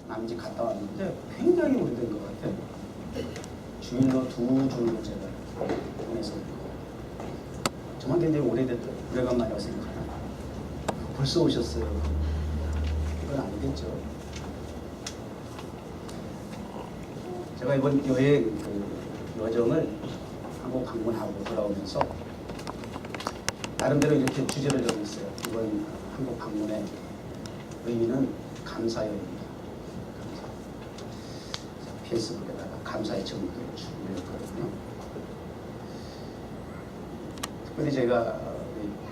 남집 갔다 왔는데 굉장히 오래된 것 같아요. 주일로 2주를 제가 보내서 정말 굉장히 오래간만이라고 생각하나? 벌써 오셨어요. 그건 아니겠죠. 제가 이번 여행 여정을 한국 방문하고 돌아오면서 나름대로 이렇게 주제를 정했어요. 이번 한국 방문의 의미는 감사여입니다. 페이스북에다가 감사의 정글을 올렸거든요. 특별히 제가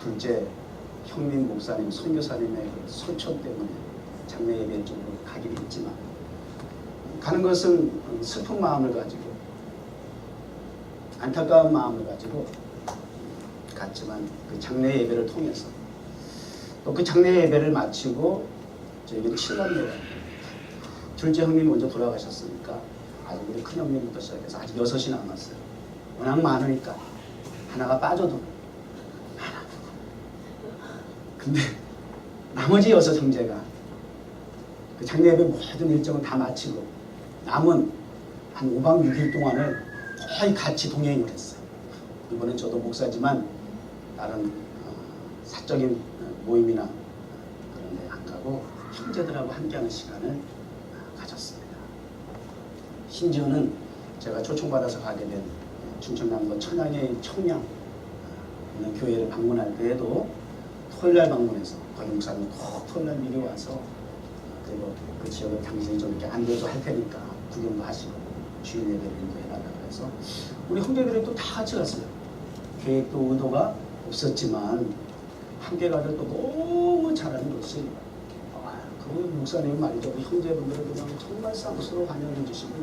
둘째 형님 목사님, 선교사님의 그 소초 때문에 장례 예배 쪽으로 가긴 했지만 가는 것은 슬픈 마음을 가지고 안타까운 마음을 가지고 갔지만 그 장례 예배를 통해서 또 그 장례 예배를 마치고 저희는 친남매가 둘째 형님이 먼저 돌아가셨으니까 아직 우리 큰 형님부터 시작해서 아직 6이 남았어요. 워낙 많으니까 하나가 빠져도 하나. 근데 나머지 6 형제가 그 장례 예배 모든 일정을 다 마치고 남은 한 5박 6일 동안을 거의 같이 동행을 했어요. 이번엔 저도 목사지만 다른 사적인 모임이나 그런 데 안 가고 형제들하고 함께하는 시간을 가졌습니다. 심지어는 제가 초청받아서 가게 된 충청남도 천양의 청양 있는 교회를 방문할 때에도 토요일날 방문해서 거기 목사님 꼭 토요일날 미리 와서 그리고 그 지역을 당신이 좀 이렇게 안내도 할 테니까 구경도 하시고 주일 예배를 인도해달라고 해서 우리 형제들이 또 다 같이 갔어요. 계획도 의도가 없었지만 함께 가서 또 너무 잘하는 것이 그 목사님 말이죠. 우리 형제분들을 그냥 정말 쌍수로 환영해 주시고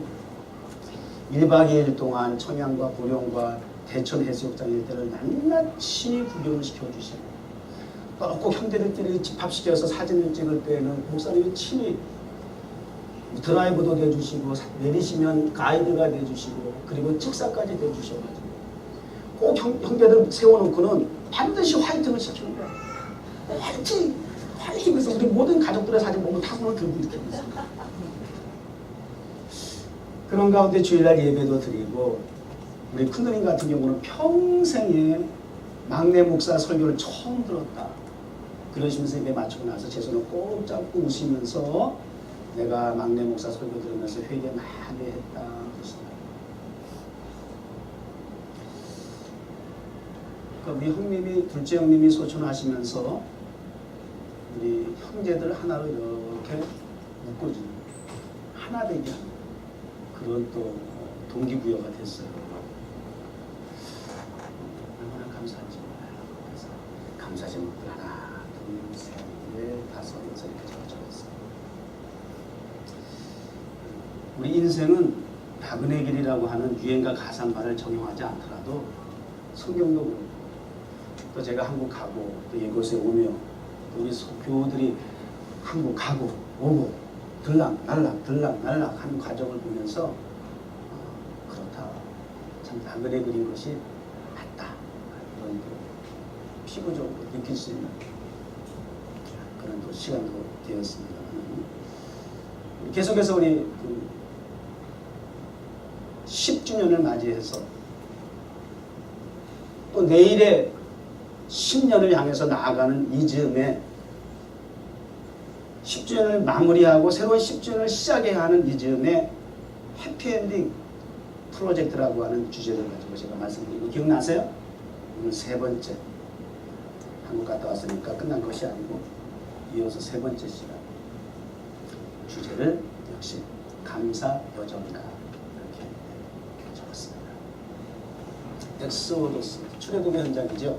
1박 2일 동안 청양과 고령과 대천 해수욕장 일대를 낱낱이 구경을 시켜주시고 또 꼭 형제들끼리 집합시켜서 사진을 찍을 때는 목사님이 친히 드라이브도 내주시고 내리시면 가이드가 돼주시고 그리고 직사까지 돼주셔가지고 꼭 형제들 세워놓고는 반드시 화이팅을 시키는 거야. 화이팅! 화이팅! 그래서 우리 모든 가족들의 사진 보면 다 손을 들고 이렇게 있어요. 그런 가운데 주일날 예배도 드리고 우리 큰누님 같은 경우는 평생에 막내 목사 설교를 처음 들었다. 그러시면서 예배 마치고 나서 제 손을 꼭 잡고 웃으면서 내가 막내 목사 설교 들으면서 회개 많이 했다 그러시더라고요. 우리 형님이 둘째 형님이 소천하시면서 우리 형제들 하나로 이렇게 묶어주는 하나 되게 하는 그런 또 동기부여가 됐어요. 얼마나 감사한지 몰라요. 그래서 감사 제목들 하나, 둘, 셋, 넷, 다섯, 여섯 이렇게 적어줬어요. 우리 인생은 나그네 길이라고 하는 유행과 가상말을 적용하지 않더라도 성경도 그렇고 또 제가 한국 가고 또 이곳에 오며 또 우리 교우들이 한국 가고 오고 들락날락 하는 과정을 보면서 그렇다. 참 나그네 그린 것이 맞다. 이런 피부적으로 느낄 수 있는 그런 또 시간도 되었습니다. 계속해서 우리 10주년을 맞이해서 또 내일의 10년을 향해서 나아가는 이 즈음에 10주년을 마무리하고 새로운 10주년을 시작해야 하는 이 즈음에 해피엔딩 프로젝트라고 하는 주제를 가지고 제가 말씀드리고 기억나세요? 오늘 3번째 한국 갔다 왔으니까 끝난 것이 아니고 이어서 3번째 시간 주제를 역시 감사 여정이다 이렇게 적었습니다. 엑소더스 출애굽의 현장이죠.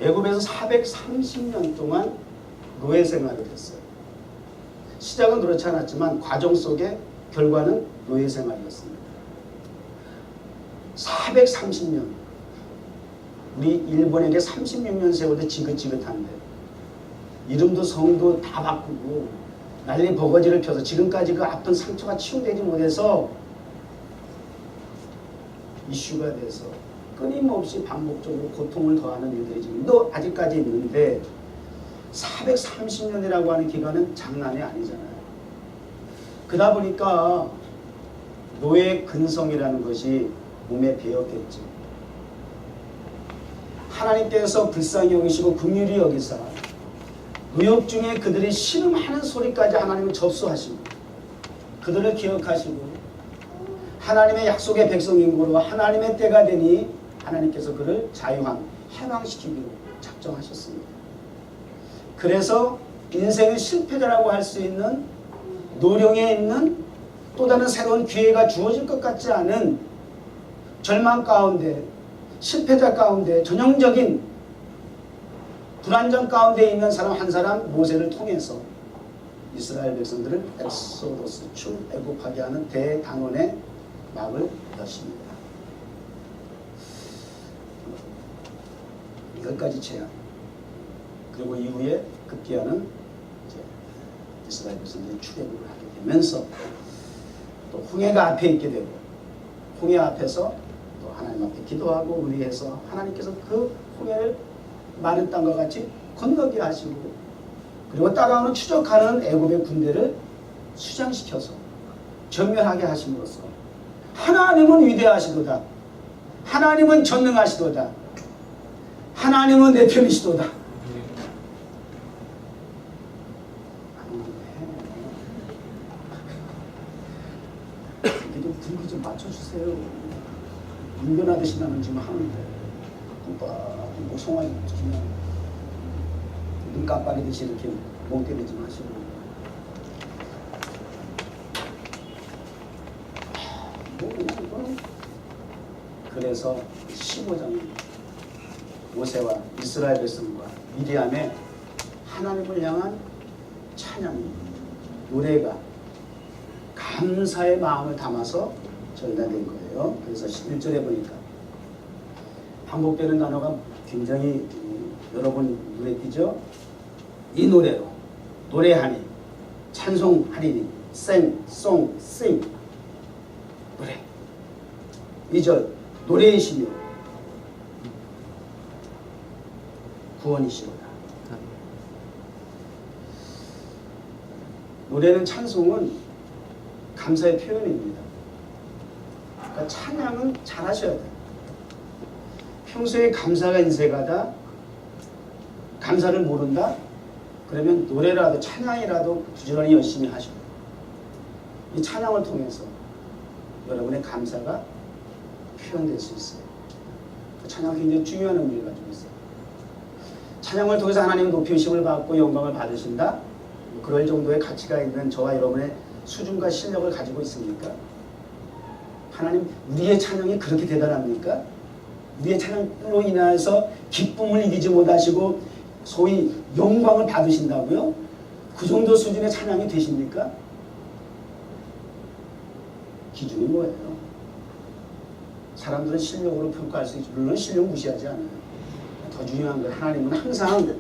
애굽에서 430년 동안 노예 생활을 했어요. 시작은 그렇지 않았지만 과정 속에 결과는 노예 생활이었습니다. 430년 우리 일본에게 36년 세월도 지긋지긋한데 이름도 성도 다 바꾸고 난리 버거지를 펴서 지금까지 그 아픈 상처가 치유되지 못해서 이슈가 돼서 끊임없이 반복적으로 고통을 더하는 일들이 지금도 아직까지 있는데 430년이라고 하는 기간은 장난이 아니잖아요. 그러다 보니까 노예 근성이라는 것이 몸에 배었겠죠. 하나님께서 불쌍히 여기시고 긍휼히 여기사 노역 중에 그들이 신음하는 소리까지 하나님은 접수하십니다. 그들을 기억하시고 하나님의 약속의 백성인 거로 하나님의 때가 되니 하나님께서 그를 자유함, 해방시키기로 작정하셨습니다. 그래서 인생의 실패자라고 할 수 있는 노령에 있는 또 다른 새로운 기회가 주어질 것 같지 않은 절망 가운데, 실패자 가운데, 전형적인 불안정 가운데 있는 사람 한 사람 모세를 통해서 이스라엘 백성들을 엑소더스 출애굽하게 하는 대단원의 막을 여십니다. 10가지 재앙, 그리고 이후에 급기야는 이제 이스라엘 백성들이 출애굽을 하게 되면서 또 홍해가 앞에 있게 되고 홍해 앞에서 또 하나님 앞에 기도하고 의뢰해서 하나님께서 그 홍해를 마른 땅과 같이 건너게 하시고 그리고 따라오는 추적하는 애굽의 군대를 수장시켜서 전멸하게 하심으로써 하나님은 위대하시도다. 하나님은 전능하시도다. 하나님은 내 편이시도다. 이렇게 좀 분위기 좀 맞춰주세요. 운전하듯이 나는 지금 하는데 뭐 송아지 그냥 눈 깜빡이듯이 이렇게 멍 때리지 마시고. 그래서 15장 모세와 이스라엘 백성과 미디안의 하나님을 향한 찬양이 노래가 감사의 마음을 담아서 전달된 거예요. 그래서 11절에 보니까 반복되는 단어가 굉장히 여러 번 눈에 띄죠. 이 노래로 노래하니 찬송하리니 sing 노래. 2절 노래이시며 구원이시로다. 노래는 찬송은 감사의 표현입니다. 그러니까 찬양은 잘하셔야 돼요. 평소에 감사가 인색하다, 감사를 모른다, 그러면 노래라도 찬양이라도 부지런히 열심히 하셔야 돼요. 이 찬양을 통해서 여러분의 감사가 표현될 수 있어요. 그 찬양은 굉장히 중요한 의미를 가지고 있어요. 찬양을 통해서 하나님 높이심을 받고 영광을 받으신다? 그럴 정도의 가치가 있는 저와 여러분의 수준과 실력을 가지고 있습니까? 하나님, 우리의 찬양이 그렇게 대단합니까? 우리의 찬양으로 인하여서 기쁨을 이기지 못하시고 소위 영광을 받으신다고요? 그 정도 수준의 찬양이 되십니까? 기준이 뭐예요? 사람들은 실력으로 평가할 수 있죠. 물론 실력 무시하지 않아요. 더 중요한 건 하나님은 항상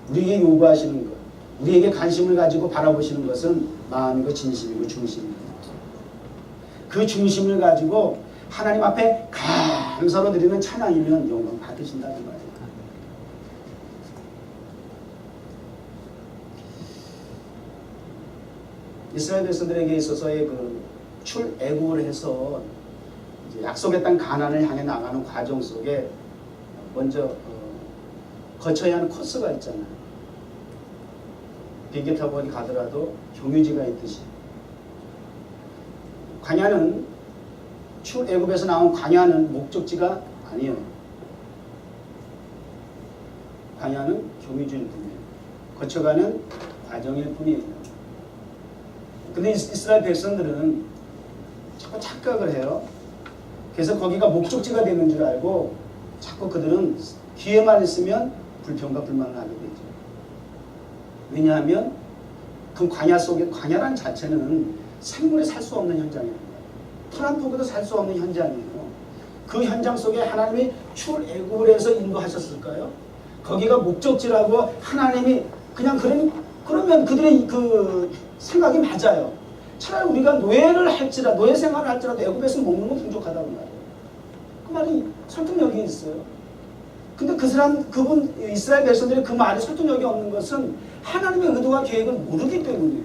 우리에게 요구하시는 것, 우리에게 관심을 가지고 바라보시는 것은 마음이고 진심이고 중심입니다. 그 중심을 가지고 하나님 앞에 감사로 드리는 찬양이면 영광 받으신다는 거예요. 이스라엘 백성들에게 있어서의 그 출애굽을 해서 이제 약속의 땅 가나안을 향해 나가는 과정 속에 먼저 거쳐야 하는 코스가 있잖아요. 비행기 타고 어디 가더라도 경유지가 있듯이 광야는 출애굽에서 나온 광야는 목적지가 아니에요. 광야는 경유지일 뿐이에요. 거쳐가는 과정일 뿐이에요. 근데 이스라엘 백성들은 자꾸 착각을 해요. 그래서 거기가 목적지가 되는 줄 알고 자꾸 그들은 기회만 있으면 불평과 불만을 하게 되죠. 왜냐하면 그 광야 속에, 광야란 자체는 생물이 살 수 없는 현장입니다. 트럼프도 살 수 없는 현장이에요. 그 현장 속에 하나님이 출애굽을 해서 인도하셨을까요? 거기가 목적지라고 하나님이 그냥 그러면 그들의 그 생각이 맞아요. 차라리 우리가 노예를 할지라도, 노예 생활을 할지라도 애굽에서 먹는 건 풍족하다고 말해요. 그 말이 설득력이 있어요. 근데 그 사람, 그분, 이스라엘 백성들이 그 말에 설득력이 없는 것은 하나님의 의도와 계획을 모르기 때문이에요.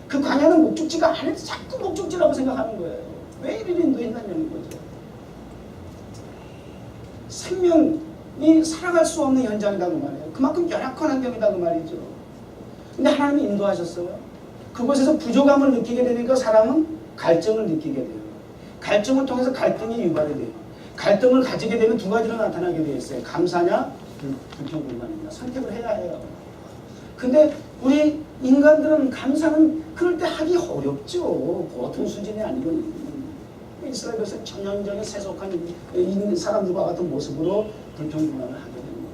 그 광야는 목적지가 아닌데 자꾸 목적지라고 생각하는 거예요. 왜 이리 인도했냐는 거죠. 생명이 살아갈 수 없는 현장이라고 말이에요. 그만큼 열악한 환경이라고 말이죠. 근데 하나님이 인도하셨어요. 그곳에서 부족함을 느끼게 되니까 사람은 갈증을 느끼게 돼요. 갈증을 통해서 갈등이 유발이 돼요. 갈등을 가지게 되면 두 가지로 나타나게 되어 있어요. 감사냐, 불평불만이냐. 선택을 해야 해요. 근데 우리 인간들은 감사는 그럴 때 하기 어렵죠. 보통 수준이 아니거든요. 이스라엘 백성 전형적인 세속한 사람들과 같은 모습으로 불평불만을 하게 됩니다.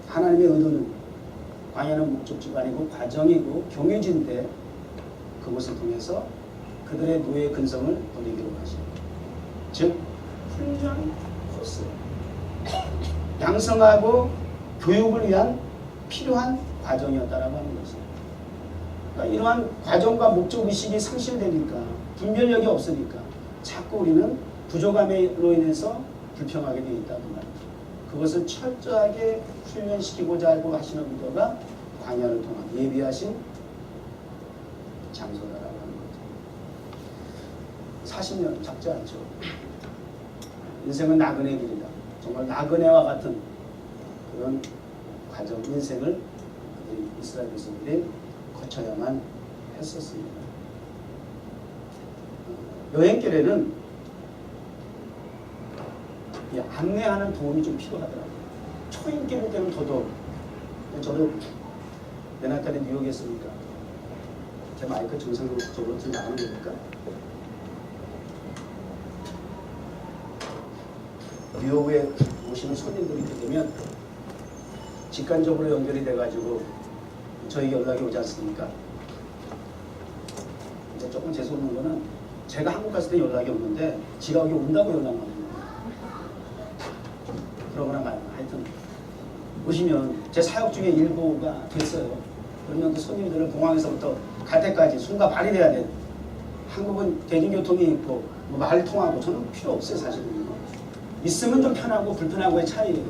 하나님의 의도는 광야는 목적지가 아니고 과정이고 경유지인데 그것을 통해서 그들의 노예 근성을 버리기로 하십니다. 즉 훈련 코스, 양성하고 교육을 위한 필요한 과정이었다라고 하는 것이죠. 그러니까 이러한 과정과 목적의식이 상실되니까 분별력이 없으니까 자꾸 우리는 부족함으로 인해서 불평하게 되어 있다고 말이죠. 그것을 철저하게 훈련시키고자 하고 하시는 의도가 광야를 통한 예비하신 장소다라고 하는 거죠. 40년 작지 않죠. 인생은 나그네 길이다. 정말 나그네와 같은 그런 과정, 인생을 이스라엘 백성들이 거쳐야만 했었습니다. 여행길에는 안내하는 도움이 좀 필요하더라고요. 초인길 때는 더더욱. 저도 맨하탄에 뉴욕에 있으니까 제 마이크 정상적으로 지금 나가는 겁니까? 뉴욕에 오시는 손님들이 있게 되면 직관적으로 연결이 돼가지고 저희 연락이 오지 않습니까? 근데 조금 재수없는 거는 제가 한국 갔을 때 연락이 오는데 지가 여기 온다고 연락 오거든요. 그러거나 말거나 하여튼 보시면 제 사역 중에 일부가 됐어요. 그러면 그 손님들은 공항에서부터 갈 때까지 손과 발이 돼야 돼요. 한국은 대중교통이 있고 뭐 말 통하고 저는 필요 없어요 사실은. 있으면 좀 편하고 불편하고의 차이예요.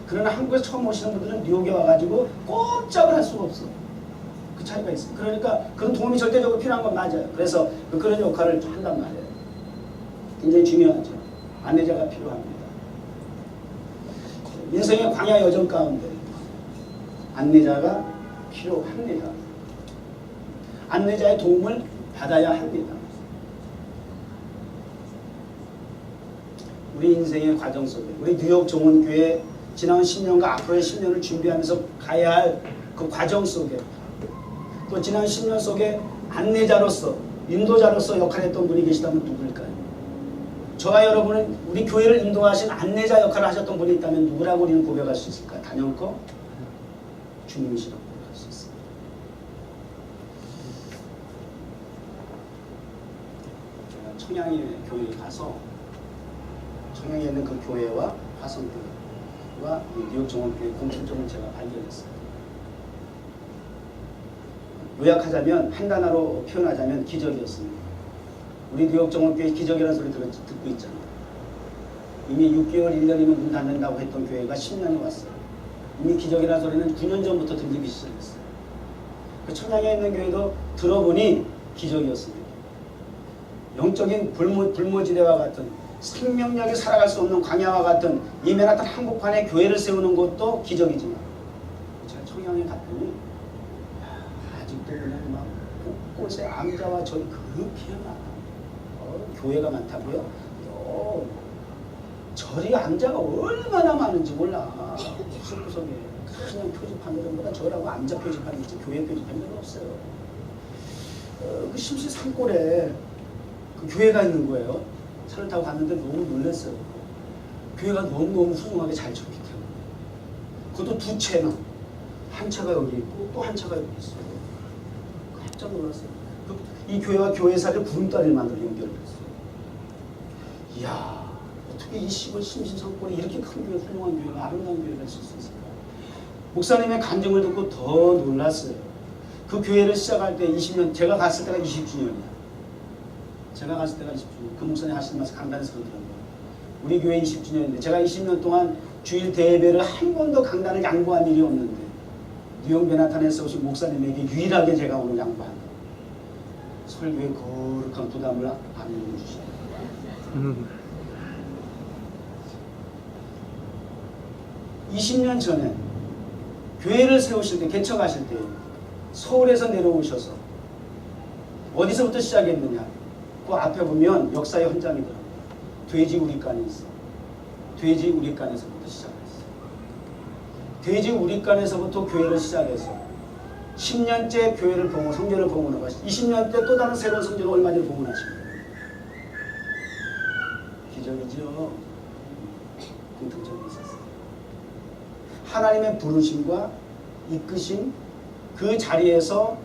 그러나 한국에서 처음 오시는 분들은 뉴욕에 와가지고 꼼짝을 할 수가 없어. 그 차이가 있어요. 그러니까 그런 도움이 절대적으로 필요한 건 맞아요. 그래서 그런 역할을 좀 한단 말이에요. 굉장히 중요하죠. 안내자가 필요합니다. 인생의 광야 여정 가운데 안내자가 필요합니다. 안내자의 도움을 받아야 합니다. 우리 인생의 과정 속에 우리 뉴욕 종원교회 지난 10년과 앞으로의 10년을 준비하면서 가야 할 그 과정 속에 또 지난 10년 속에 안내자로서 인도자로서 역할했던 분이 계시다면 누구일까요? 저와 여러분은 우리 교회를 인도하신 안내자 역할을 하셨던 분이 있다면 누구라고 우리는 고백할 수 있을까? 단연코 주님이시라고 고백할 수 있습니다. 제가 청양의 교회에 가서 청양에 있는 그 교회와 화성교회와 뉴욕 종원교회 공통점을 제가 발견했어요. 요약하자면 한 단어로 표현하자면 기적이었습니다. 우리 뉴욕 종원교회 기적이라는 소리 듣고 있잖아요. 이미 6개월, 1년이면 문 닫는다고 했던 교회가 10년이 왔어요. 이미 기적이라는 소리는 9년 전부터 들리기 시작했어요. 그 청양에 있는 교회도 들어보니 기적이었습니다. 영적인 불모지대와 같은 생명력이 살아갈 수 없는 광야와 같은 이 맨하탄 한복판에 교회를 세우는 것도 기적이지만 제가 청양에 갔더니 아직도 그냥 막 곳곳에 암자와 절이 그렇게 많아. 교회가 많다고요? 절이 암자가 얼마나 많은지 몰라. 구석구석에 그냥 표지판들보다 절하고 암자 표지판이 있지 교회 표지판이 없어요. 그 심시 산골에 그 교회가 있는 거예요. 차를 타고 갔는데 너무 놀랐어요. 교회가 너무너무 훌륭하게 잘 쳤기 때문에. 그것도 두 채나. 한 차가 여기 있고 또 한 차가 여기 있어요. 깜짝 놀랐어요. 이 교회와 교회사를 구름다리를 만들어 연결했어요. 이야, 어떻게 이 시골 심신성골에 이렇게 큰 교회, 훌륭한 교회가 아름다운 교회가 있을 수 있을까? 목사님의 간증을 듣고 더 놀랐어요. 그 교회를 시작할 때 20년, 제가 갔을 때가 20주년이야. 제가 갔을 때가 20주년. 그 목사님 하시는 말씀 강단에서 그러더라고요. 우리 교회 20주년인데 제가 20년 동안 주일 대예배를 한 번도 강단을 양보한 일이 없는데 뉴욕 맨하탄에서 오신 목사님에게 유일하게 제가 오늘 양보한다. 설교에 거룩한 부담을 안 주시다. 20년 전에 교회를 세우실 때, 개척하실 때 서울에서 내려오셔서 어디서부터 시작했느냐? 그 앞에 보면 역사의 현장이더라고요. 돼지 우리간이 있어. 돼지 우리간에서부터 시작했어요. 돼지 우리간에서부터 교회를 시작해서 10년째 교회를 봉헌, 성전을 봉헌하고 20년 때 또 다른 새로운 성전을 얼마 전에 봉헌하신 거예요. 기적이죠. 공통점이 있었어요. 하나님의 부르심과 이끄심, 그 자리에서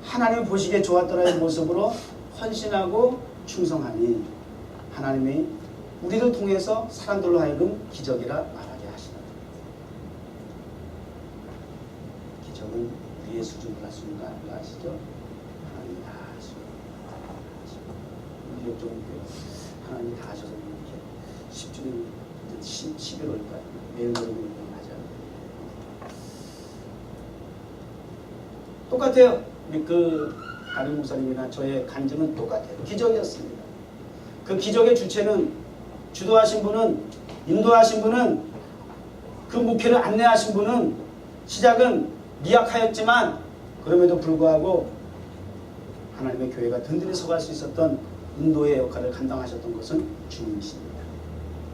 하나님 보시기에 좋았더라의 모습으로 헌신하고 충성하니 하나님이 우리를 통해서 사람들로 하여금 기적이라 말하게 하시다. 기적은 우리의 수준을 할 수 있는 거 아시죠? 하나님이 다 하시고 우리 좀 하나님이 다 하셔서 이렇게 10주년 11월까지 매일 그러고 하자. 똑같아요. 그 다른 목사님이나 저의 간증은 똑같아요. 기적이었습니다. 그 기적의 주체는, 주도하신 분은, 인도하신 분은, 그 목회를 안내하신 분은 시작은 미약하였지만 그럼에도 불구하고 하나님의 교회가 든든히 서갈 수 있었던 인도의 역할을 감당하셨던 것은 주님이십니다.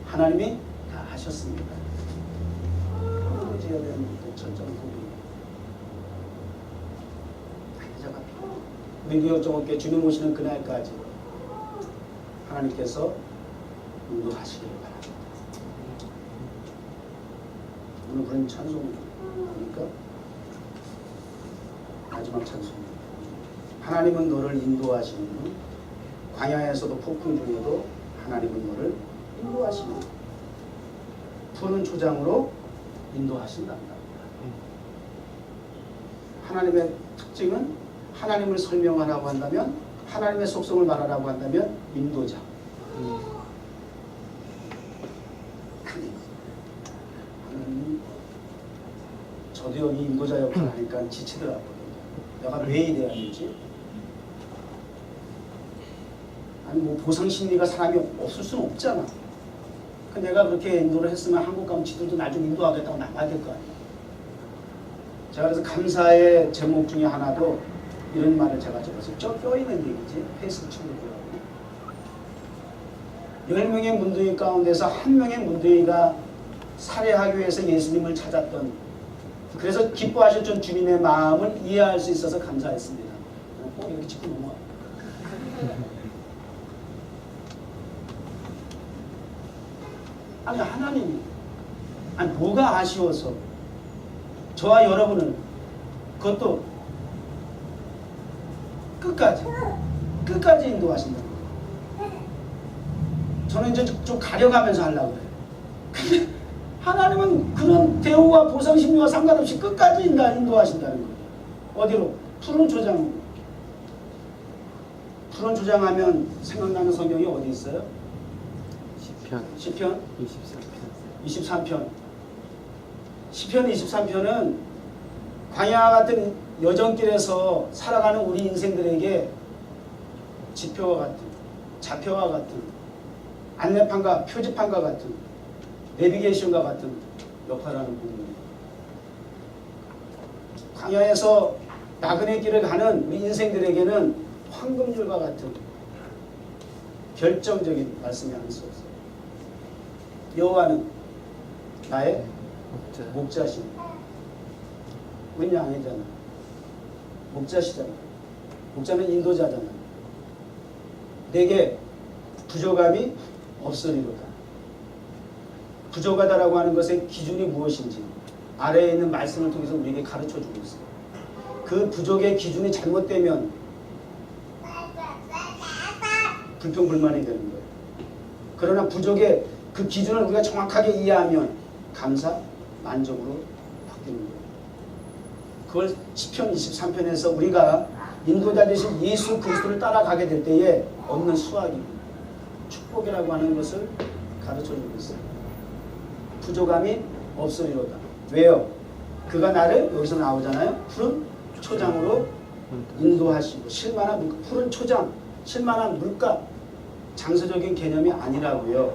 하나님이 다 하셨습니다. 지어야 되는 철저한 부분입니다. 우리 뉴욕 종업교회 주님 오시는 그날까지 하나님께서 인도하시기를 바랍니다. 오늘 그런 찬송이니까 마지막 찬송입니다. 하나님은 너를 인도하시는 분, 광야에서도 폭풍 중에도 하나님은 너를 인도하시는 분, 푸른 초장으로 인도하신답니다. 하나님의 특징은 하나님을 설명하라고 한다면, 하나님의 속성을 말하라고 한다면 인도자. 하나님, 저도 여기 인도자 역할을 하니까 지치더라고요. 내가 왜 이래야 되지? 아니 뭐 보상 심리가 사람이 없을 수는 없잖아. 내가 그렇게 인도를 했으면 한국 가면 지들도 나중에 인도하겠다고 나가야 될 거 아니야. 제가 그래서 감사의 제목 중에 하나도 이런 말을 제가 적었어요. 껴있는 얘기지. 페이스북 친구들하고 10명의 문둥이 가운데서 1명의 문둥이가 살해하기 위해서 예수님을 찾았던, 그래서 기뻐하셨던 주님의 마음을 이해할 수 있어서 감사했습니다. 꼭 이렇게 짚고 넘어가. 아니 하나님이, 아니 뭐가 아쉬워서 저와 여러분을 그것도 끝까지 인도하신다는 거예요. 저는 이제 좀 가려가면서 하려고 해요. 근데 하나님은 그런 대우와 보상 심리와 상관없이 끝까지 인도하신다는 거예요. 어디로? 푸른 초장. 푸른 초장하면 생각나는 성경이 어디 있어요? 시편 23편. 시편 23편은 광야 같은 여정길에서 살아가는 우리 인생들에게 지표와 같은, 좌표와 같은, 안내판과 표지판과 같은, 내비게이션과 같은 역할을 하는 부분입니다. 광야에서 나그네 길을 가는 우리 인생들에게는 황금줄과 같은 결정적인 말씀이 아닐 수 없어요. 여호와는 나의 목자신. 우린 양이잖아. 목자시잖아. 목자는 인도자잖아. 내게 부족함이 없으리로다. 부족하다라고 하는 것의 기준이 무엇인지 아래에 있는 말씀을 통해서 우리에게 가르쳐주고 있어요. 그 부족의 기준이 잘못되면 불평불만이 되는 거예요. 그러나 부족의 그 기준을 우리가 정확하게 이해하면 감사, 만족으로 바뀌는 거예요. 그걸 시편 23편에서 우리가 인도자 되신 예수 그리스도를 따라가게 될 때에 얻는 수확입니다. 축복이라고 하는 것을 가르쳐주고 있어요. 부족함이 없으리로다. 왜요? 그가 나를 여기서 나오잖아요. 푸른 초장으로 인도하시고 쉴만한 푸른 초장, 쉴만한 물가, 장소적인 개념이 아니라고요.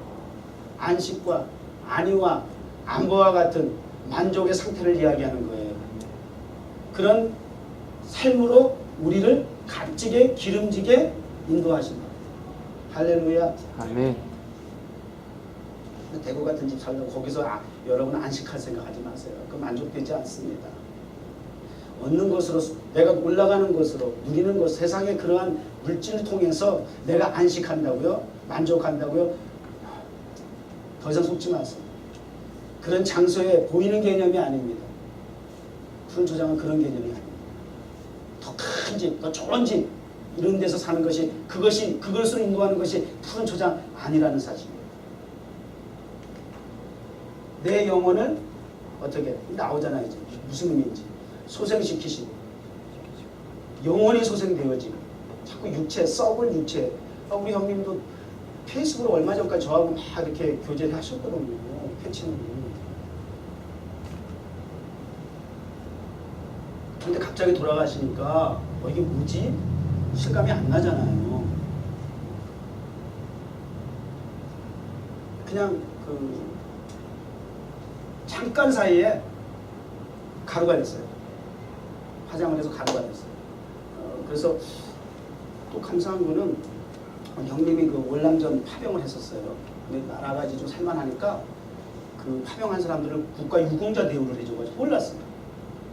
안식과 안위와 안보와 같은 만족의 상태를 이야기하는 거예요. 그런 삶으로 우리를 값지게 기름지게 인도하신다. 할렐루야. 아멘. 대구 같은 집 살다가 거기서 여러분 안식할 생각하지 마세요. 그 만족되지 않습니다. 얻는 것으로 내가 올라가는 것으로 누리는 것 세상의 그러한 물질을 통해서 내가 안식한다고요? 만족한다고요? 더 이상 속지 마세요. 그런 장소에 보이는 개념이 아닙니다. 푸른 초장은 그런 개념이 아닙니다. 더 큰 집, 더 좋은 집 이런 데서 사는 것이 그것으로 인도하는 것이 푸른 초장 아니라는 사실이에요. 내 영혼을 어떻게 나오잖아요. 이제 무슨 의미인지 소생시키시고 영혼이 소생되어지고 자꾸 육체 썩을 육체. 우리 형님도 페이스북으로 얼마 전까지 저하고 막 이렇게 교제를 하셨거든요. 패치는. 근데 갑자기 돌아가시니까 이게 뭐지? 실감이 안 나잖아요. 그냥 잠깐 사이에 가루가 됐어요. 화장을 해서 가루가 됐어요. 그래서 또 감사한 거는 형님이 그 월남전 파병을 했었어요. 근데 나라가 좀 살만하니까 그 파병한 사람들을 국가 유공자 대우를 해줘가지고 몰랐어요.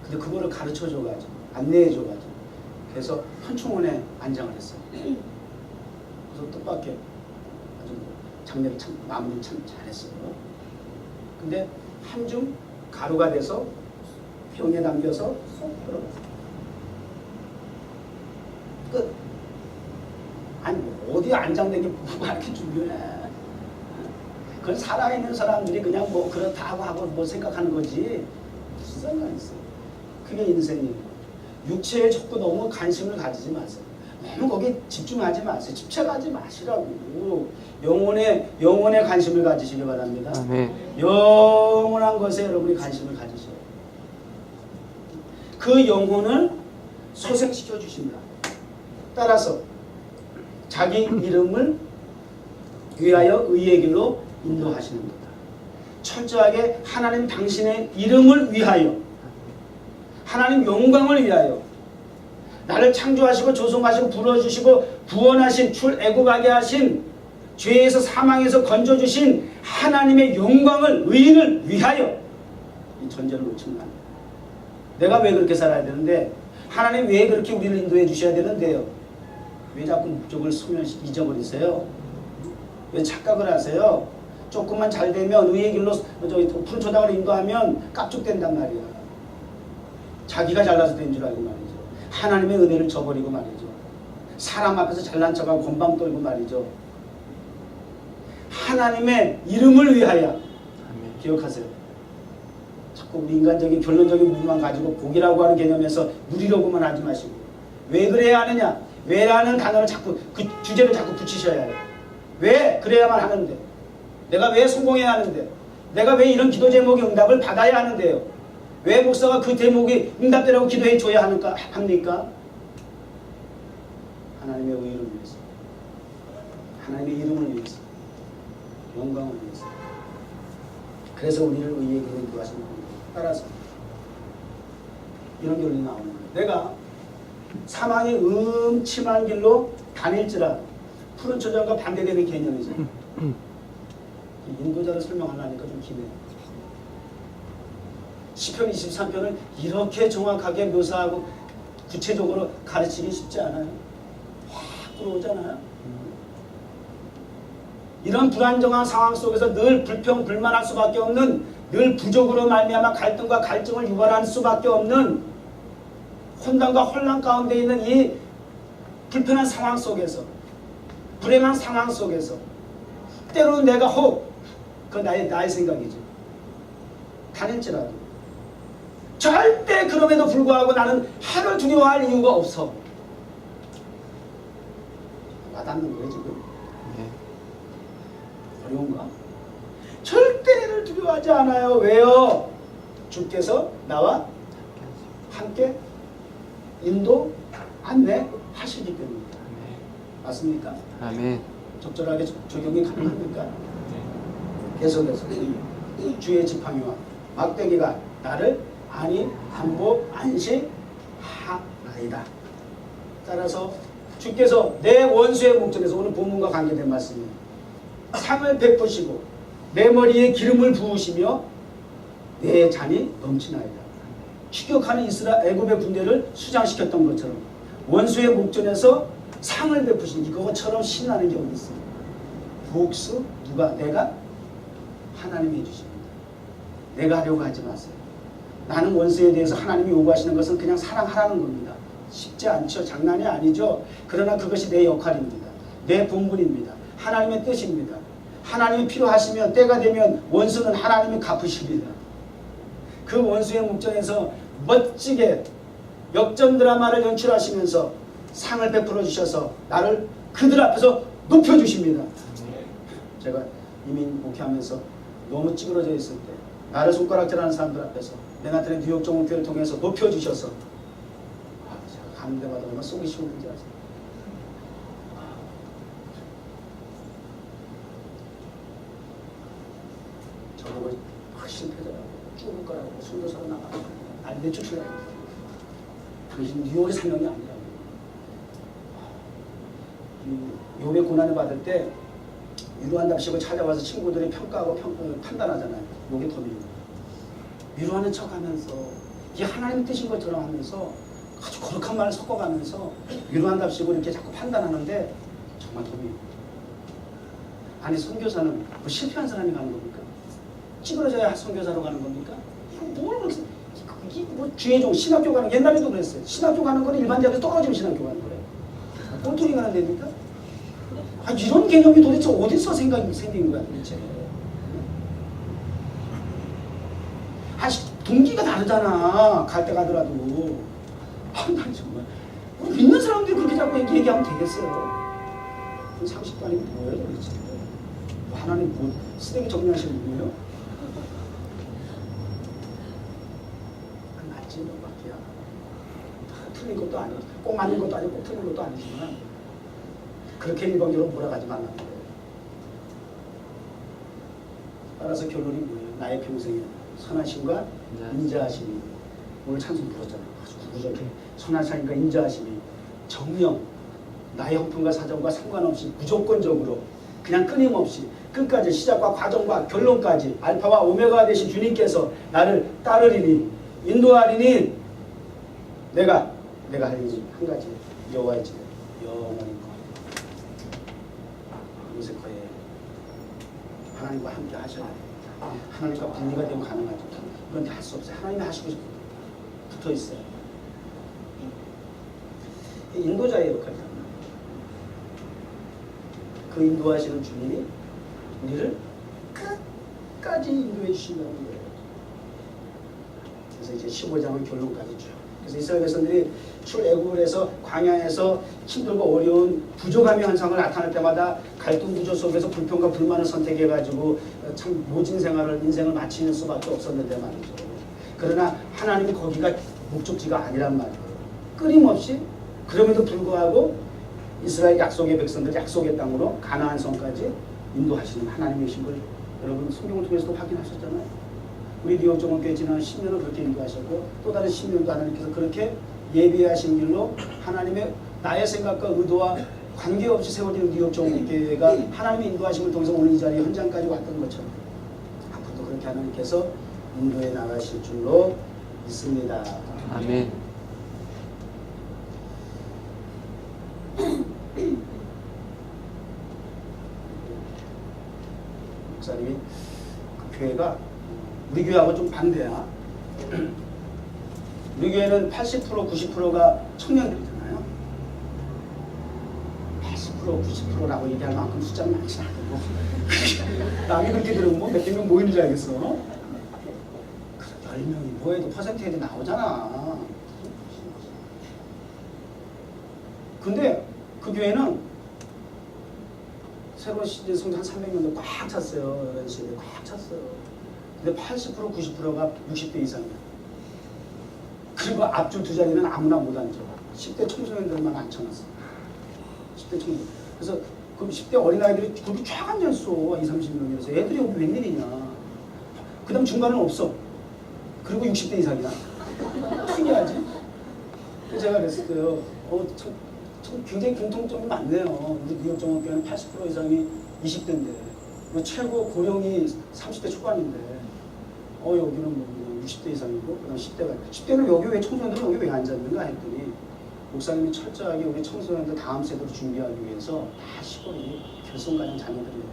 근데 그거를 가르쳐줘가지고 안내해줘가지고 그래서 현충원에 안장을 했어요. 그래서 뜻밖의 아주 장례를 참 마무리 참 잘했어요. 근데 한줌 가루가 돼서 병에 담겨서 쏙 들어갔어요. 끝. 아니 어디 안장된 게 뭐가 이렇게 중요해. 그건 살아있는 사람들이 그냥 뭐 그렇다고 하고 뭐 생각하는 거지 무슨 상관이 있어요. 그게 인생이에요. 육체에 자꾸 너무 관심을 가지지 마세요. 너무 거기에 집중하지 마세요. 집착하지 마시라고. 영혼에 관심을 가지시기 바랍니다. 아멘. 영원한 것에 여러분이 관심을 가지셔요. 그 영혼을 소생시켜 주십니다. 따라서 자기 이름을 위하여 의의 길로 인도하시는 거다. 철저하게 하나님 당신의 이름을 위하여 하나님 영광을 위하여 나를 창조하시고 조성하시고 불러주시고 구원하신 출애굽하게 하신 죄에서 사망에서 건져주신 하나님의 영광을 의인을 위하여 이 전제를 놓치면 안 돼요. 내가 왜 그렇게 살아야 되는데 하나님 왜 그렇게 우리를 인도해 주셔야 되는데요. 왜 자꾸 목적을 잊어버리세요? 왜 착각을 하세요? 조금만 잘 되면 의의 길로 푸른 초장으로 인도하면 깝죽된단 말이야. 자기가 잘나서 된 줄 알고 말이죠. 하나님의 은혜를 저버리고 말이죠. 사람 앞에서 잘난 척하고 건방 떨고 말이죠. 하나님의 이름을 위하여 기억하세요. 자꾸 우리 인간적인 결론적인 부분만 가지고 복이라고 하는 개념에서 누리려고만 하지 마시고 왜 그래야 하느냐? 왜라는 단어를 자꾸 그 주제를 자꾸 붙이셔야 해요. 왜 그래야만 하는데? 내가 왜 성공해야 하는데? 내가 왜 이런 기도 제목의 응답을 받아야 하는데요? 왜 목사가 그 제목이 응답되라고 기도해 줘야 합니까? 하나님의 의를 위해서, 하나님의 이름을 위해서, 영광을 위해서. 그래서 우리를 의의 길로 인도하시는 겁니다. 따라서 이런 결론이 나오는 거예요. 내가 사망의 음침한 길로 다닐지라 푸른 초장과 반대되는 개념이죠. 인도자를 설명하려니까 좀 기네요. 시편 23편을 이렇게 정확하게 묘사하고 구체적으로 가르치기 쉽지 않아요. 확 들어오잖아요. 이런 불안정한 상황 속에서 늘 불평, 불만할 수밖에 없는, 늘 부족으로 말미암아 갈등과 갈증을 유발할 수밖에 없는 혼돈과 혼란 가운데 있는 이 불편한 상황 속에서, 불행한 상황 속에서 때로는 내가 그건 나의 생각이죠. 다닐지라도 절대 그럼에도 불구하고 나는 하늘 두려워할 이유가 없어. 와닿는 거예요 지금? 네. 어려운가? 절대 해를 두려워 필요하지 않아요. 왜요? 주께서 나와 함께 인도 안내하시기 때문입니다. 맞습니까? 아멘. 적절하게 적용이 가능합니까? 계속해서 주의 지팡이와 막대기가 나를 안위 항복 안식하나이다. 따라서 주께서 내 원수의 목전에서 오늘 본문과 관계된 말씀입니다. 상을 베푸시고 내 머리에 기름을 부으시며 내 잔이 넘치나이다. 추격하는 애굽의 군대를 수장시켰던 것처럼 원수의 목전에서 상을 베푸신 이것처럼 신나는 게 어디 있습니까? 복수 누가? 내가? 하나님이 해주십니다. 내가 하려고 하지 마세요. 나는 원수에 대해서 하나님이 요구하시는 것은 그냥 사랑하라는 겁니다. 쉽지 않죠. 장난이 아니죠. 그러나 그것이 내 역할입니다. 내 본분입니다. 하나님의 뜻입니다. 하나님이 필요하시면 때가 되면 원수는 하나님이 갚으십니다. 그 원수의 목전에서 멋지게 역전 드라마를 연출하시면서 상을 베풀어 주셔서 나를 그들 앞에서 높여주십니다. 제가 이민 목회하면서 너무 찌그러져 있을 때 나를 손가락질하는 사람들 앞에서 맨하탄의 뉴욕 정원교회를 통해서 높여주셔서 제가 가는 데마다 얼마나 속이 시원한지 아세요? 저보고 실패자라고 죽을 거라고 순도사로 나가고 날 내쫓으라고 당신 뉴욕의 사명이 아니라고. 욥의 고난을 받을 때 위로한답시고 찾아와서 친구들이 평가하고 판단하잖아요. 요게 톱입니다. 위로하는 척하면서 이게 하나님의 뜻인 것처럼 하면서 아주 거룩한 말을 섞어가면서 위로한답시고 이렇게 자꾸 판단하는데 정말 톱입니다. 아니 선교사는 뭐 실패한 사람이 가는 겁니까? 찌그러져야 선교사로 가는 겁니까? 이게 뭐 주의종 신학교 가는 옛날에도 그랬어요. 신학교 가는 거는 일반 대학에서 떨어지면 신학교 가는 거예요. 꼴뚜기 가는 데입니까? 이런 개념이 도대체 어디서 생긴 거야 도대체. 동기가 다르잖아. 갈 때 가더라도. 난 정말 믿는 사람들이 그렇게 자꾸 얘기하면 되겠어요. 상식도 아니고 뭐예요 도대체. 하나님 뭐 쓰레기 정리하시는 분이에요? 맞지 너 밖이야. 틀린 것도 아니고 꼭 맞는 것도 아니고 꼭 틀린 것도 아니지만 그렇게 일방적으로 몰아가지 말라는 거예요. 따라서 결론이 뭐예요? 나의 평생에 선하심과 인자하심이 오늘 찬송 불렀잖아요. 아주 구구절에 선하심과 인자하심이 정령 나의 형편과 사정과 상관없이 무조건적으로 그냥 끊임없이 끝까지 시작과 과정과 결론까지 알파와 오메가 되신 주님께서 나를 따르리니 인도하리니 내가 할 일이 한 가지 여호와의 집에 영원히 요새거에 하나님과 함께 하셔야 돼요. 하나님과 분리가 되면 가능하죠. 그런데 할 수 없어요. 하나님이 하시고 싶어요. 붙어 있어요. 인도자의 역할이잖아요. 그 인도하시는 주님이 우리를 끝까지 인도해 주신다는 거예요. 그래서 이제 15장은 결론까지 쭉. 그래서 이스라엘 백성들이 출애굽을 해서 광야에서 힘들고 어려운 부족함의 현상을 나타날 때마다 갈등 구조 속에서 불평과 불만을 선택해가지고 참 모진 인생을 마치는 수밖에 없었는데 말이죠. 그러나 하나님이 거기가 목적지가 아니란 말이에요. 끊임없이 그럼에도 불구하고 이스라엘 약속의 백성들 약속의 땅으로 가나안 성까지 인도하시는 하나님이신 걸 여러분 성경을 통해서도 확인하셨잖아요. 우리 뉴욕 정원교회 지난 10년을 그렇게 인도하셨고 또 다른 10년도 하나님께서 그렇게 예비하신 길로 하나님의 나의 생각과 의도와 관계없이 세워진 뉴욕 정원교회가 하나님의 인도하심을 통해서 오늘 이 자리 현장까지 왔던 것처럼 앞으로도 그렇게 하나님께서 인도해 나가실 줄로 믿습니다. 아멘. 목사님이 그 교회가 우리 교회하고 좀 반대야. 우리 교회는 80% 90%가 청년들이잖아요. 80% 90%라고 얘기할 만큼 숫자는 많지 않고 남이 그렇게 들으면 뭐 몇백 명 모이는 줄 알겠어. 10명이 뭐해도 퍼센테이지 나오잖아. 근데 그 교회는 새로 시즌 성장 한 300명도 꽉 찼어요. 11시에 꽉 찼어요. 근데 80% 90%가 60대 이상이야. 그리고 앞줄 두 자리는 아무나 못 앉아. 10대 청소년들만 앉혀놨어. 10대 청소년. 그래서 그 10대 어린아이들이 거기 쫙 앉았어. 20, 30명이라서. 애들이 여기 웬일이냐. 그 다음 중간은 없어. 그리고 60대 이상이야. 특이하지? 그래서 제가 그랬어요. 참 굉장히 공통점이 많네요. 우리 뉴욕종합교회는 80% 이상이 20대인데 최고 고령이 30대 초반인데 여기는 뭐 60대 이상이고 그다음 10대는 여기 왜 청소년들은 여기 왜 앉았는가 했더니 목사님이 철저하게 우리 청소년들 다음 세대로 준비하기 위해서 다 시골이 결손가정 자녀들이에요.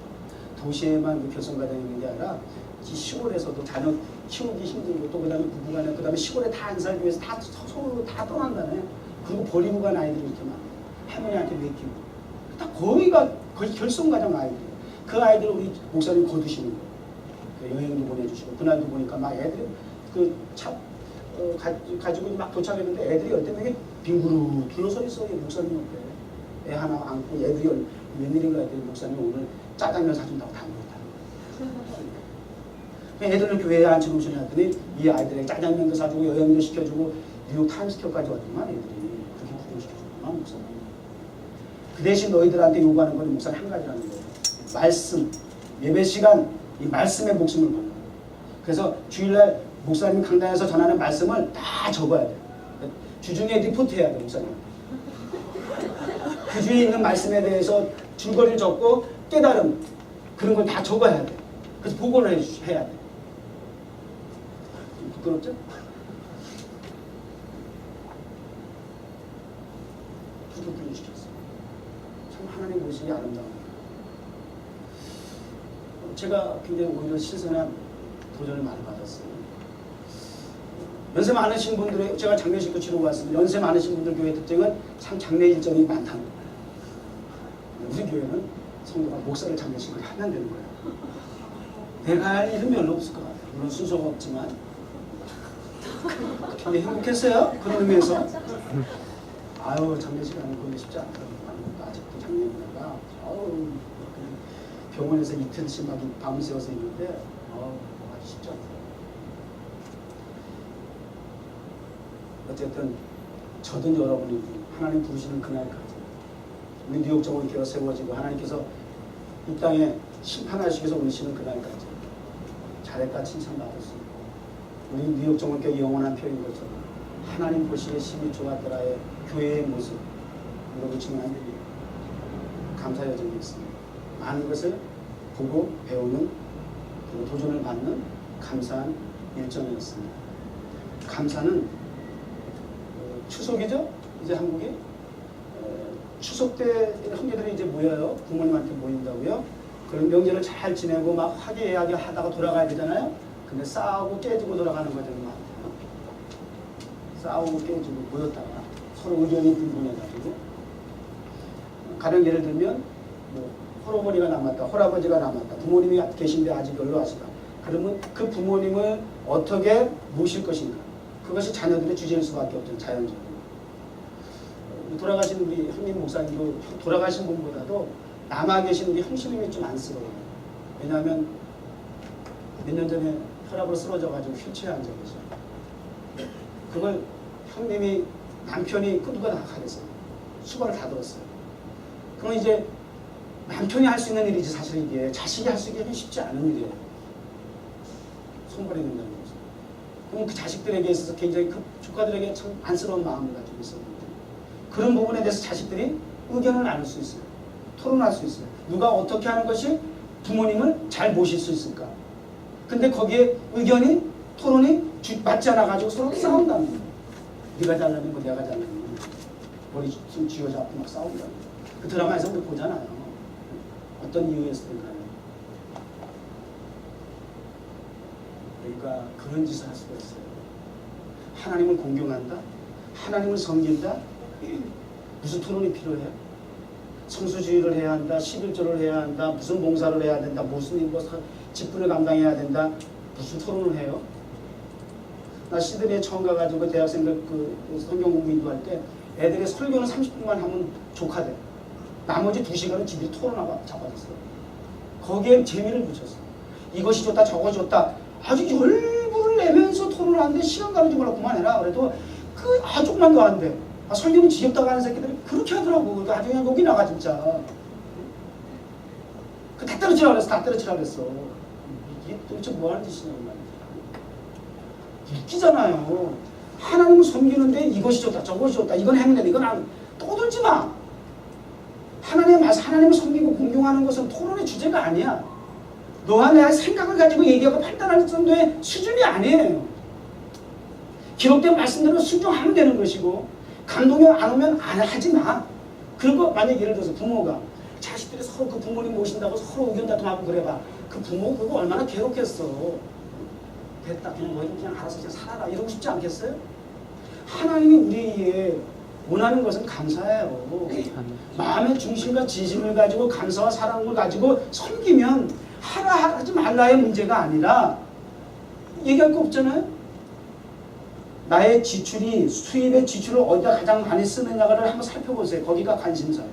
도시에만 그 결손가정이 있는 게 아니라 시골에서도 자녀 키우기 힘들고 또 그다음에 부부간에 그다음에 시골에 다 안 살기 위해서 다 서로 다 떠난다네. 그리고 버리고 간 아이들이 이렇게 많아. 할머니한테 맡기고 다 거의 결손가정 아이들이에요. 그 아이들을 우리 목사님 거두시는 거예요. 여행도 보내주시고 그날도 보니까 막 애들이 그 차 가지고 막 도착했는데 애들이 열대 명이 빙그루 둘러서 있어. 목사님 옆에 애 하나 안고 애들이 웬일인가 했더니 목사님 오늘 짜장면 사준다고 다녀왔다. 애들을 교회에 앉혀놓으시냐 했더니 이 아이들에게 짜장면도 사주고 여행도 시켜주고 뉴욕 타임스퀘어까지 왔더만 애들이 그렇게 구경시켜주구만 목사님. 그 대신 너희들한테 요구하는 건 목사님 한 가지라는 거예요. 말씀, 예배 시간 이 말씀에 목숨을 거는 거예요. 그래서 주일날 목사님 강단에서 전하는 말씀을 다 적어야 돼. 주중에 리포트해야 돼 목사님. 그 주에 있는 말씀에 대해서 줄거리를 적고 깨달음 그런 걸 다 적어야 돼. 그래서 보고를 해야 돼. 부끄럽죠? 부끄럽게 시켰어. 참 하나님 모습이 아름다운. 제가 굉장히 오히려 신선한 도전을 많이 받았어요. 연세 많으신 분들의 제가 장례식도 치르고 왔습니다. 연세 많으신 분들 교회 특징은 참 장례 일정이 많다는 거예요. 우리 교회는 성도가 목사를 장례식을 하면 되는 거예요. 내가 할 일은 별로 없을 것 같아요. 물론 순서가 없지만 근데 행복했어요. 그런 의미에서 장례식 하는 거 쉽지 않더라고요. 아직도 장례인가 병원에서 이틀씩 막 밤을 새워서 있는데 아주 쉽지 않더라고요. 어쨌든 저든 여러분이 하나님 부르시는 그날까지 우리 뉴욕 정원교회가 세워지고 하나님께서 이 땅에 심판하시기 위해서 오시는 그날까지 잘했다 칭찬받을 수 있고 우리 뉴욕 정원교회 영원한 표인 것처럼 하나님 보시기에 심히 좋았더라의 교회의 모습 이러고 증언한 일이 감사 여정이 있습니다. 많은 것을 보고 배우는 그리고 도전을 받는 감사한 일정이었습니다. 감사는 추석이죠? 이제 한국에 추석 때 형제들이 이제 모여요. 부모님한테 모인다고요. 그런 명절을 잘 지내고 막 화기애애하게 하다가 돌아가야 되잖아요. 근데 싸우고 깨지고 돌아가는 것들이 많아요. 싸우고 깨지고 모였다가 서로 의견이 분분해가지고 가령 예를 들면 뭐 할아버지가 남았다, 할아버지가 남았다, 부모님이 계신데 아직 연로하시다. 그러면 그 부모님을 어떻게 모실 것인가? 그것이 자녀들의 주제일 수밖에 없죠. 자연적으로. 돌아가신 우리 형님 목사님도 돌아가신 분보다도 남아 계신 우리 형수님이 좀 안쓰러워요. 왜냐하면 몇 년 전에 혈압으로 쓰러져가지고 휠체어에 앉아 계셔. 그걸 형님이 남편이 끄두가 다 가겠어요. 수발을 다 들었어요. 그럼 이제 남편이 할 수 있는 일이지 사실 이게 자식이 할 수 있기는 쉽지 않은 일이에요. 손발이 된다는 거죠. 그럼 그 자식들에게 있어서 굉장히 그 조카들에게 참 안쓰러운 마음을 가지고 있었는데 그런 부분에 대해서 자식들이 의견을 나눌 수 있어요. 토론할 수 있어요. 누가 어떻게 하는 것이 부모님을 잘 모실 수 있을까? 근데 거기에 의견이 토론이 맞지 않아가지고 서로 싸운다는 거예요. 네가 잘나는 거 내가 잘나는 거 머리 좀 쥐어잡고 막 싸운다는 거예요. 그 드라마에서 우리 보잖아요. 어떤 이유였든 간에. 그러니까 그런 짓을 할 수가 있어요. 하나님을 공경한다? 하나님을 섬긴다? 무슨 토론이 필요해요? 성수주의를 해야 한다, 11조를 해야 한다, 무슨 봉사를 해야 된다, 무슨 직분을 감당해야 된다, 무슨 토론을 해요? 나 시드니에 처음 가가지고 대학생들 그 성경 공부 인도할 때 애들의 설교는 30분만 하면 족하대. 나머지 2시간은 지들이 토론하고 잡아줬어요. 거기에 재미를 붙였어. 이것이 좋다, 저것이 좋다. 아주 열불을 내면서 토론을 하는데 시간 가는 줄 몰라 그만해라. 그래도 조금만 더 하는데 설교는 지겹다고 하는 새끼들이 그렇게 하더라고. 아주 그냥 녹이 나가 진짜. 다 때려치라 그랬어. 다 때려치라 그랬어. 이게 도대체 뭐 하는 짓이냐고 말이야. 웃기잖아요. 하나님을 섬기는데 이것이 좋다 저것이 좋다 이건 행운이다 이건 안 떠들지 마. 하나님을 섬기고 공경하는 것은 토론의 주제가 아니야. 너와 내 생각을 가지고 얘기하고 판단하는 정도의 수준이 아니에요. 기록된 말씀대로 순종하면 되는 것이고 감동이 안 오면 안 하지 마. 그리고 만약 예를 들어서 부모가 자식들이 서로 그 부모님 모신다고 서로 의견 다툼하고 그래봐. 그 부모 그거 얼마나 괴롭겠어. 됐다 그냥 너희는 그냥 알아서 그냥 살아라 이러고 싶지 않겠어요? 하나님이 우리에게 원하는 것은 감사예요. 마음의 중심과 진심을 가지고 감사와 사랑을 가지고 섬기면 하라 하지 말라의 문제가 아니라 얘기할 거 없잖아요. 나의 지출이 수입의 지출을 어디다 가장 많이 쓰느냐를 한번 살펴보세요. 거기가 관심사예요.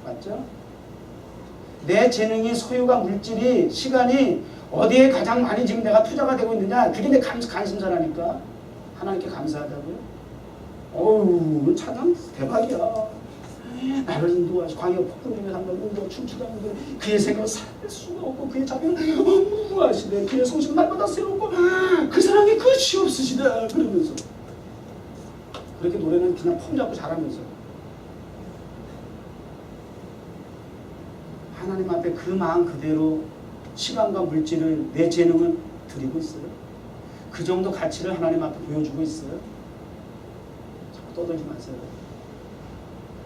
맞죠? 내 재능이 소유가 물질이 시간이 어디에 가장 많이 지금 내가 투자가 되고 있느냐 그게 내 관심사라니까. 하나님께 감사하다고요? 어우 찬양 대박이야. 나를 인도하시 광야 폭풍 중에 한번 인도 춤추다 보면 그의 생각을 살 수가 없고 그의 자비는 무궁하시네. 그의 성실은 날마다 새롭고 그 사랑이 끝이 없으시다 그러면서 그렇게 노래는 그냥 폼 잡고 잘하면서 하나님 앞에 그 마음 그대로 시간과 물질을 내 재능을 드리고 있어요. 그 정도 가치를 하나님 앞에 보여주고 있어요. 자꾸 떠들지 마세요.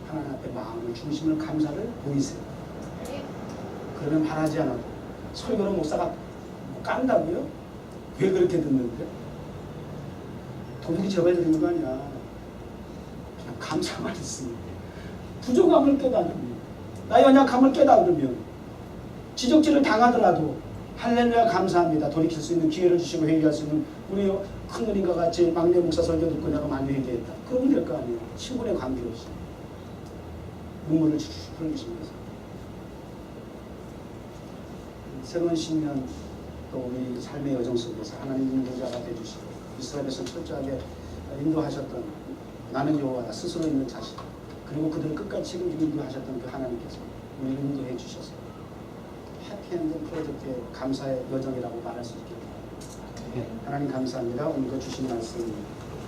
하나님 앞에 마음을 중심을 감사를 보이세요. 그러면 바라지 않아도 설교로 목사가 뭐 깐다고요? 왜 그렇게 듣는데? 도둑이 제발드리는 거 아니야. 그냥 감사만 있으면 부족함을 깨닫으면 나의 연약함을 깨닫으면 지적질을 당하더라도 할렐루야 감사합니다. 돌이킬 수 있는 기회를 주시고 회개할 수 있는 우리 큰누님과 같이 막내 목사 설교 듣고 내가 많이 회개했다. 그러면 될 거 아니에요. 친분의 관계없이 눈물을 흘리시면서 새로운 신년 또 우리 삶의 여정 속에서 하나님 인도자가 되주시고 이스라엘에서 철저하게 인도하셨던 나는 여호와다 스스로 있는 자신 그리고 그들을 끝까지 책임지고 인도하셨던 그 하나님께서 우리를 인도해 주셔서 해피엔드 프로젝트의 감사의 여정이라고 말할 수 있겠다. 하나님 감사합니다. 오늘 주신 말씀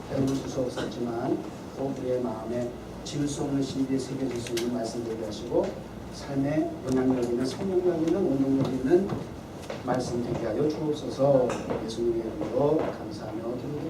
배울 수 없었지만 또 우리의 마음에 지울 수 없는 신비에 새겨질 수 있는 말씀 되게 하시고 삶에 영향력 있는 성령력 있는 원동력 있는 말씀 되게 하여 주옵소서. 예수님의 이름으로 감사하며 기도드립니다.